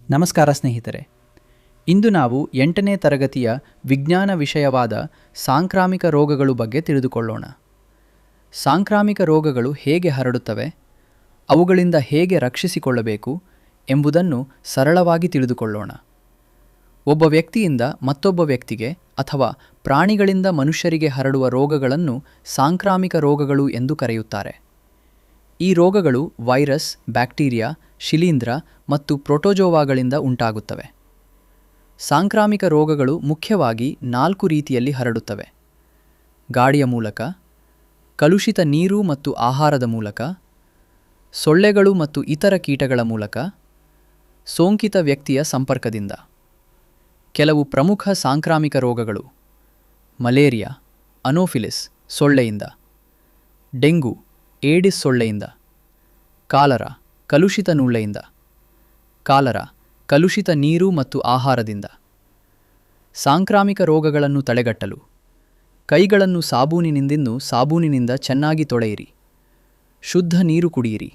ನಮಸ್ಕಾರ ಸ್ನೇಹಿತರೆ. ಇಂದು ನಾವು 8ನೇ ತರಗತಿಯ ವಿಜ್ಞಾನ ವಿಷಯವಾದ ಸಾಂಕ್ರಾಮಿಕ ರೋಗಗಳು ಬಗ್ಗೆ ತಿಳಿದುಕೊಳ್ಳೋಣ. ಸಾಂಕ್ರಾಮಿಕ ರೋಗಗಳು ಹೇಗೆ ಹರಡುತ್ತವೆ, ಅವುಗಳಿಂದ ಹೇಗೆ ರಕ್ಷಿಸಿಕೊಳ್ಳಬೇಕು ಎಂಬುದನ್ನು ಸರಳವಾಗಿ ತಿಳಿದುಕೊಳ್ಳೋಣ. ಒಬ್ಬ ವ್ಯಕ್ತಿಯಿಂದ ಮತ್ತೊಬ್ಬ ವ್ಯಕ್ತಿಗೆ ಅಥವಾ ಪ್ರಾಣಿಗಳಿಂದ ಮನುಷ್ಯರಿಗೆ ಹರಡುವ ರೋಗಗಳನ್ನು ಸಾಂಕ್ರಾಮಿಕ ರೋಗಗಳು ಎಂದು ಕರೆಯುತ್ತಾರೆ. ಈ ರೋಗಗಳು ವೈರಸ್, ಬ್ಯಾಕ್ಟೀರಿಯಾ, ಶಿಲೀಂಧ್ರ ಮತ್ತು ಪ್ರೋಟೋಜೋವಾಗಳಿಂದ ಉಂಟಾಗುತ್ತವೆ. ಸಾಂಕ್ರಾಮಿಕ ರೋಗಗಳು ಮುಖ್ಯವಾಗಿ 4 ರೀತಿಯಲ್ಲಿ ಹರಡುತ್ತವೆ: ಗಾಳಿಯ ಮೂಲಕ, ಕಲುಷಿತ ನೀರು ಮತ್ತು ಆಹಾರದ ಮೂಲಕ, ಸೊಳ್ಳೆಗಳು ಮತ್ತು ಇತರ ಕೀಟಗಳ ಮೂಲಕ, ಸೋಂಕಿತ ವ್ಯಕ್ತಿಯ ಸಂಪರ್ಕದಿಂದ. ಕೆಲವು ಪ್ರಮುಖ ಸಾಂಕ್ರಾಮಿಕ ರೋಗಗಳು: ಮಲೇರಿಯಾ, ಅನೋಫಿಲಿಸ್ ಸೊಳ್ಳೆಯಿಂದ, ಡೆಂಗು, ಏಡಿಸ್ ಸೊಳ್ಳೆಯಿಂದ, ಕಾಲರಾ, ಕಲುಷಿತ ನುಳ್ಳೆಯಿಂದ, ಕಾಲರಾ, ಕಲುಷಿತ ನೀರು ಮತ್ತು ಆಹಾರದಿಂದ. ಸಾಂಕ್ರಾಮಿಕ ರೋಗಗಳನ್ನು ತಡೆಗಟ್ಟಲು ಕೈಗಳನ್ನು ಸಾಬೂನಿನಿಂದ ಚೆನ್ನಾಗಿ ತೊಳೆಯಿರಿ, ಶುದ್ಧ ನೀರು ಕುಡಿಯಿರಿ,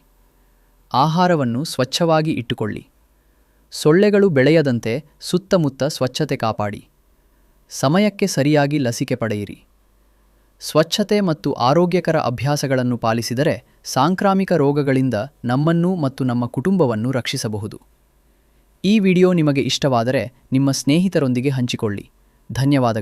ಆಹಾರವನ್ನು ಸ್ವಚ್ಛವಾಗಿ ಇಟ್ಟುಕೊಳ್ಳಿ, ಸೊಳ್ಳೆಗಳು ಬೆಳೆಯದಂತೆ ಸುತ್ತಮುತ್ತ ಸ್ವಚ್ಛತೆ ಕಾಪಾಡಿ, ಸಮಯಕ್ಕೆ ಸರಿಯಾಗಿ ಲಸಿಕೆ ಪಡೆಯಿರಿ. ಸ್ವಚ್ಛತೆ ಮತ್ತು ಆರೋಗ್ಯಕರ ಅಭ್ಯಾಸಗಳನ್ನು ಪಾಲಿಸಿದರೆ ಸಾಂಕ್ರಾಮಿಕ ರೋಗಗಳಿಂದ ನಮ್ಮನ್ನು ಮತ್ತು ನಮ್ಮ ಕುಟುಂಬವನ್ನು ರಕ್ಷಿಸಬಹುದು. ಈ ವಿಡಿಯೋ ನಿಮಗೆ ಇಷ್ಟವಾದರೆ ನಿಮ್ಮ ಸ್ನೇಹಿತರೊಂದಿಗೆ ಹಂಚಿಕೊಳ್ಳಿ. ಧನ್ಯವಾದಗಳು.